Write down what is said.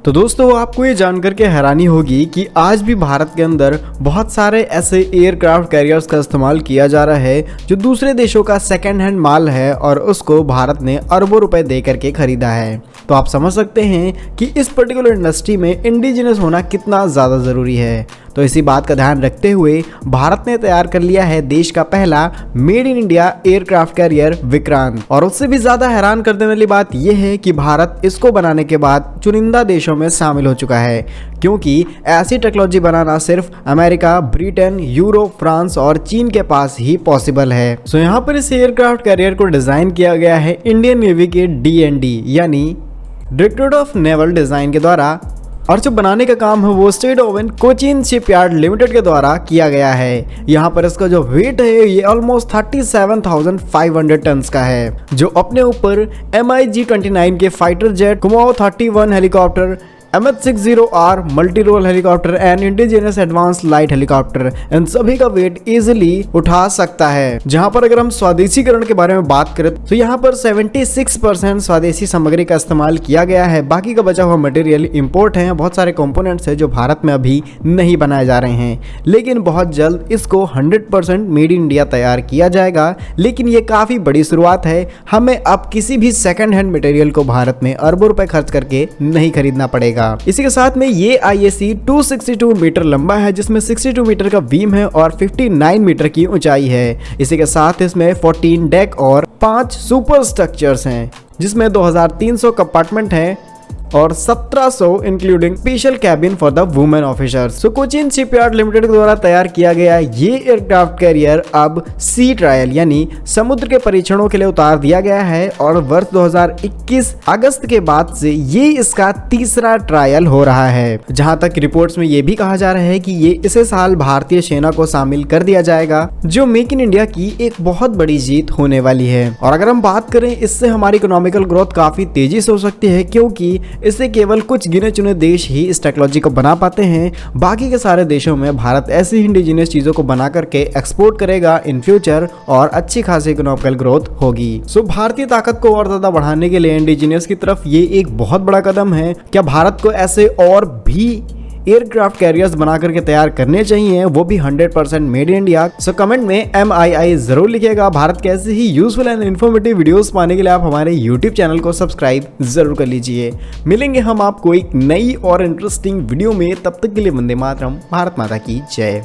तो दोस्तों आपको ये जानकर के हैरानी होगी कि आज भी भारत के अंदर बहुत सारे ऐसे एयरक्राफ्ट कैरियर्स का इस्तेमाल किया जा रहा है जो दूसरे देशों का सेकेंड हैंड माल है और उसको भारत ने अरबों रुपए दे करके खरीदा है। तो आप समझ सकते हैं कि इस पर्टिकुलर इंडस्ट्री में इंडिजिनस होना कितना ज़्यादा ज़रूरी है। तो इसी बात का ध्यान रखते हुए भारत ने तैयार कर लिया है देश का पहला made in India aircraft carrier Vikrant. और उससे भी ज़्यादा हैरान करने वाली बात यह है कि भारत इसको बनाने के बाद चुनिंदा देशों में शामिल हो चुका है, क्योंकि ऐसी टेक्नोलॉजी बनाना सिर्फ अमेरिका, ब्रिटेन, यूरोप, फ्रांस और चीन के पास ही पॉसिबल है। सो यहाँ पर इस एयरक्राफ्ट कैरियर को डिजाइन किया गया है इंडियन नेवी के DND यानी डायरेक्टरेट ऑफ नेवल डिजाइन के द्वारा, और जो बनाने का काम है वो state oven Cochin shipyard limited के द्वारा किया गया है। यहाँ पर इसका जो वेट है ये ऑलमोस्ट 37,500 टन का है, जो अपने ऊपर MiG-29 के fighter jet, Kamov 31 helicopter, MH-60R multi role helicopter and indigenous advance light helicopter, इन सभी का वेट इजीली उठा सकता है। जहां पर अगर हम स्वदेशीकरण के बारे में बात करें तो यहां पर 76% स्वदेशी सामग्री का इस्तेमाल किया गया है। बाकी का बचा हुआ मटेरियल इंपोर्ट है। बहुत सारे कंपोनेंट्स है जो भारत में अभी नहीं बनाए जा रहे हैं, लेकिन बहुत जल्द इसको 100% मेड इन इंडिया तैयार किया जाएगा। लेकिन ये काफी बड़ी शुरुआत है। हमें अब किसी भी सेकेंड हैंड मटेरियल को भारत में अरबों रुपए खर्च करके नहीं खरीदना पड़ेगा। इसी के साथ में ये IAC 262 मीटर लंबा है, जिसमें 62 मीटर का बीम है और 59 मीटर की ऊंचाई है। इसी के साथ इसमें 14 डेक और 5 सुपर स्ट्रक्चर्स हैं, जिसमें 2300 कंपार्टमेंट हैं और 1700 including special cabin for the women officers. So Cochin shipyard limited के द्वारा तैयार किया गया ये एयरक्राफ्ट कैरियर अब सी ट्रायल यानी समुद्र के परीक्षणों के लिए उतार दिया गया है और वर्ष 2021 अगस्त के बाद से ये इसका तीसरा ट्रायल हो रहा है। जहां तक रिपोर्ट्स में ये भी कहा जा रहा है कि ये इसी साल भारतीय सेना को शामिल कर दिया जाएगा, जो मेक इन इंडिया की एक बहुत बड़ी जीत होने वाली है। और अगर हम बात करें, इससे हमारी इकोनॉमिकल ग्रोथ काफी तेजी से हो सकती है, क्योंकि इससे केवल कुछ गिने चुने देश ही इस टेक्नोलॉजी को बना पाते हैं। बाकी के सारे देशों में भारत ऐसी इंडिजिनियस चीजों को बना करके एक्सपोर्ट करेगा इन फ्यूचर और अच्छी खासी इकोनॉमिकल ग्रोथ होगी। सो भारतीय ताकत को और ज्यादा बढ़ाने के लिए इंडिजिनियस की तरफ ये एक बहुत बड़ा कदम है। क्या भारत को ऐसे और भी एयरक्राफ्ट कैरियर्स बना करके तैयार करने चाहिए, वो भी 100% made in India? So comment में MII जरूर लिखिएगा। भारत के ऐसे ही यूजफुल एंड इन्फॉर्मेटिव वीडियोस पाने के लिए आप हमारे YouTube चैनल को सब्सक्राइब जरूर कर लीजिए। मिलेंगे हम आपको एक नई और इंटरेस्टिंग वीडियो में, तब तक के लिए वंदे मातरम, भारत माता की जय।